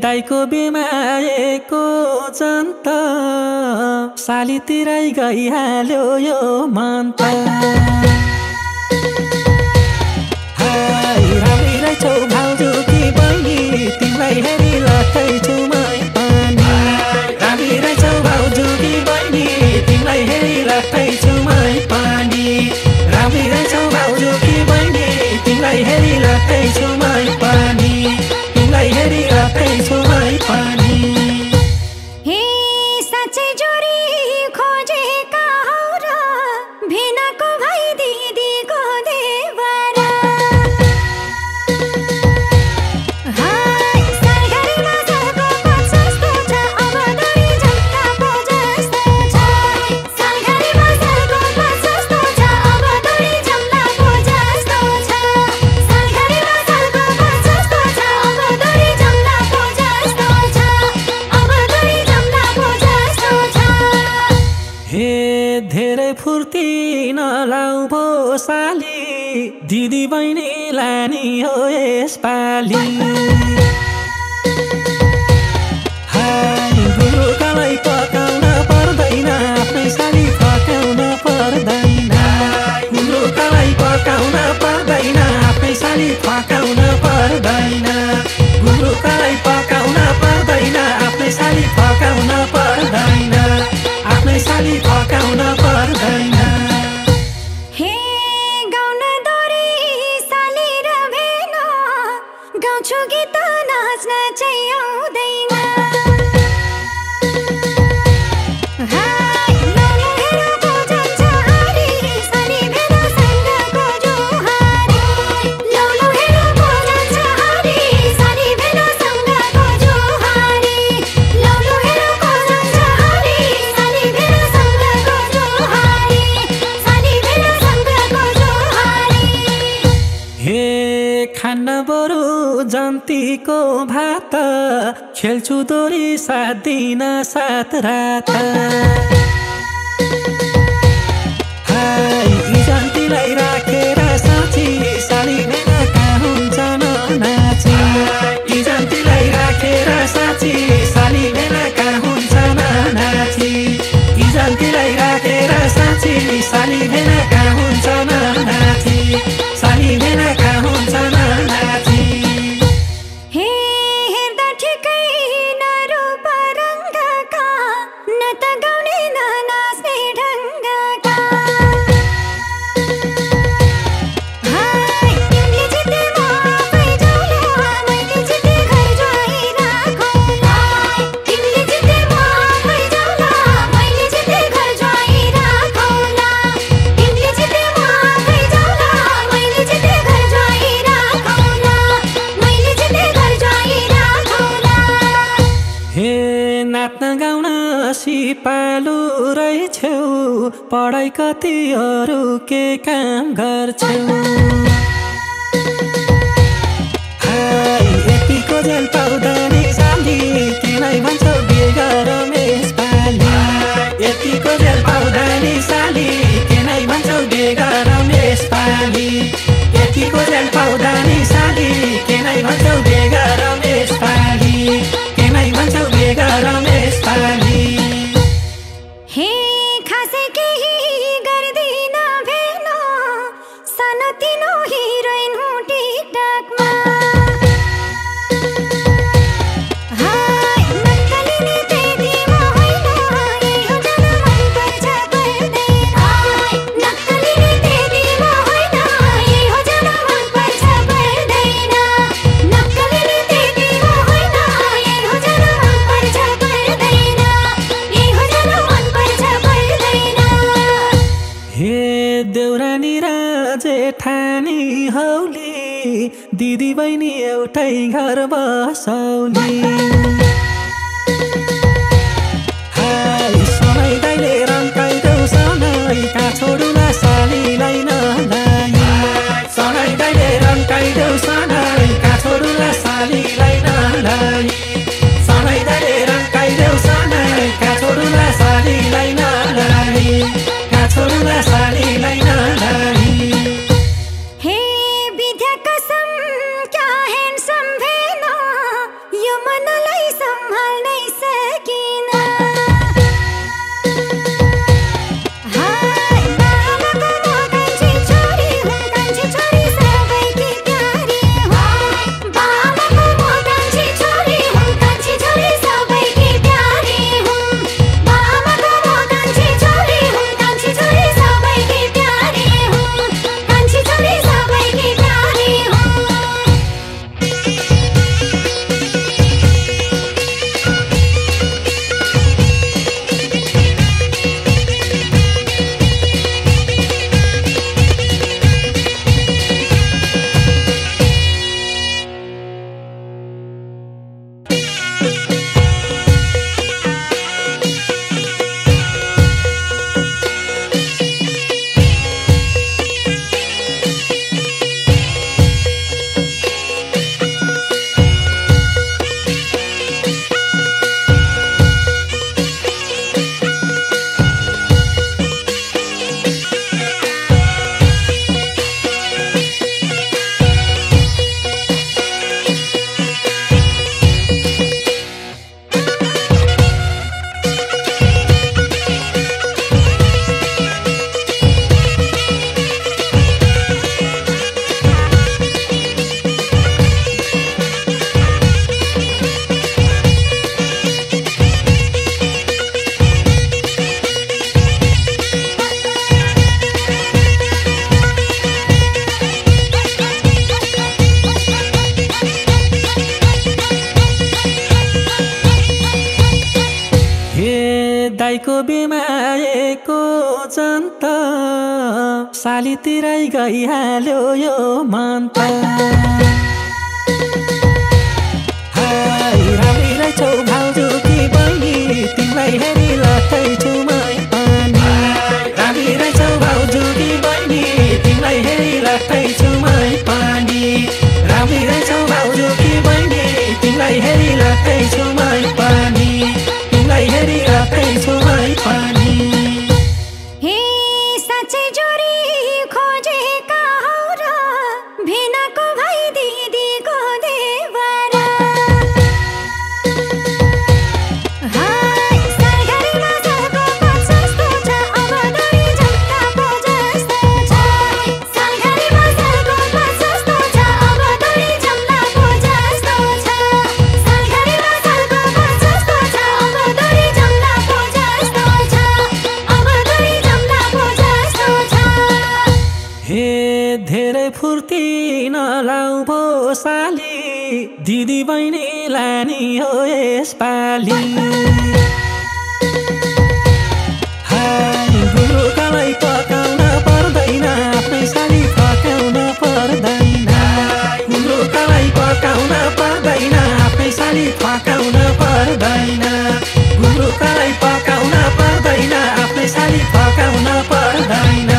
दाइको बिमाएको जन्त सालीतिरै गइहाल्यो यो मन त हाय राम्रै रहेछौ भाउजू कि बहिनी तिमीलाई हेरी लट्टै छु मै पनि राम्रै रहेछौ भाउजू कि बहिनी तिमीलाई हेरी लट्टै छु मै पनि राम्रै रहेछौ भाउजू कि बहिनी तिमीलाई हेरी लट्टै छु मै पनि तिमीलाई हेरी लट्टै छु मै पनि हे साँच्चै जोडी खोजेका हौ र भिनाको भाइ दिदीको देवरा हाय सरघरीमा सरको जस्तो छ अब दरी झन्डा पो जस्तो छ सरघरीमा सरको जस्तो छ अब दरी झन्डा पो जस्तो छ सरघरीमा सरको जस्तो छ अब दरी झन्डा पो जस्तो छ अब दरी झन्डा पो जस्तो छ हे धेरै फुर्ती नलाउ भो साली दिदी बहिनी लानी हो यसपालि हाय गुरुकालाई पकाउन पर्दैन आफ्नै साली फकाउन पर्दैन गुरुकालाई पकाउन पर्दैन आफ्नै साली फकाउन पर्दैन गुरुकालाई पकाउन पर्दैन आफ्नै साली फकाउन पर्दैन आफ्नै साली फकाउन पर्दैन हे गाउन दोरी साली र भेन गाउँछु गीत नाच्न चाहिँ आउँदैन हाय लौलो हेरोको जान्छ हारी साली भेनसँगको जोहारी लौलो हेरोको जान्छ हारी साली भेनसँगको जोहारी लौलो हेरोको जान्छ हारी साली भेनसँगको जोहारी साली भेनसँगको जोहारी हे खान्न बरु जन्तीको भात खेल्छु दोरी 7 दिन 7 रात हाय यी जन्तीलाई राखेर साँची साली भेन कहाँ हुन्छ ननाची यी जन्तीलाई राखेर साँची साली भेन कहाँ हुन्छ ननाची यी जन्तीलाई राखेर साँची साली भेन कहाँ हुन्छ ननाची साली भेन कहाँ हुन्छ ननाची हे हेर्दा ठिकै न रूप रङ्गका न त गाउने न नाच्ने ढङ्गका हाय तिमीले जिते म आफै जाउँला मैले जिते घर ज्वाइँ राखौँला तिमीले जिते म आफै जाउँला मैले जिते घर ज्वाइँ राखौँला तिमीले जिते म आफै जाउँला मैले जिते घर ज्वाइँ राखौँला मैले जिते घर ज्वाइँ राखौँला हे नाच्न गाउन सिपालु रहेछौ पढाइ कति अरू के काम गर्छौ हाय यतिको जेल पाउँदा नि साली किनै भन्छौ बिहे गर यसपालि यतिको जेल पाउँदा नि साली किनै भन्छौ बिहे गर यसपालि यतिको जेल पाउँदा नि साली किनै भन्छौ बिहे गर यसपालि किनै भन्छौ बिहे गर यसपालि हे खासै केही गर्दिन भेन सानोतिनो हिरोइन हुँ टिकटकमा हाय नक्कलिने त्यति म होइन यही हो जान मनपर्छ पर्दैन हाय नक्कलिने त्यति म होइन यही हो जान मनपर्छ पर्दैन नक्कलिने त्यति म होइन यही हो जान मनपर्छ पर्दैन यही हो जान मनपर्छ पर्दैन हे देउरानी र जेठानी हौली दिदी बहिनी एउटै घर बसौली हाय सबै दाइले रन्काइदेऊ सँगै कहाँ छोडुला सालीलाई नलाई सबै दाइले रन्काइदेऊ सँगै कहाँ छोडुला सालीलाई नलाई सबै दाइले रन्काइदेऊ सँगै कहाँ छोडुला सालीलाई नलाई कहाँ छोडुला सालीलाई नलाई हे विद्या कसम क्या हैंडसम भेन यो मनलाई तिराईको बिमाएको जन्त साली तिराई गइहाल्यो यो मन त हाय राम्री रहेछौ भाउजू कि बहिनी तिमीलाई हेरी लट्टैछु मै पानी राम्री रहेछौ भाउजू कि बहिनी तिमीलाई हेरी लट्टैछु मै पानी राम्री रहेछौ भाउजू कि बहिनी तिमीलाई हेरी लट्टैछु मै पानी तिमीलाई हेरी लट्टैछु मै पानी हे साँच्चै जोरी खोजेका हौ र भिनाको भाइ दिदीको देवरा हाय सरघरीमा सरको पात जस्तो छ अब दरी झट्टा पो जस्तो छ सरघरीमा सरको पात जस्तो छ अब दरी झट्टा पो जस्तो छ सरघरीमा सरको पात जस्तो छ अब दरी झट्टा पो जस्तो छ अब दरी झट्टा पो जस्तो छ हे धेरै फुर्ती नलाउ भो साली दिदी बहिनी लानी हो यसपालि हाय गुरुकालाई पकाउन पर्दैन आफ्नै साली फकाउन पर्दैन गुरुकालाई पकाउन पर्दैन आफ्नै साली फकाउन पर्दैन गुरुकालाई पकाउन पर्दैन आफ्नै साली फकाउन पर्दैन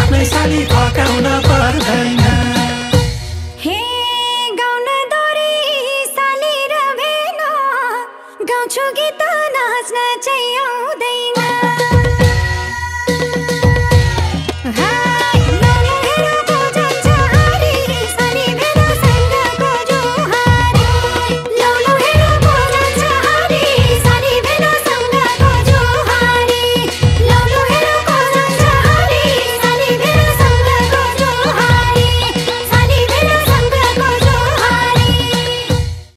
आफ्नै साली फकाउन पर्दैन हे गाउन दोरी साली र भेन गाउँछु गीत नाच्न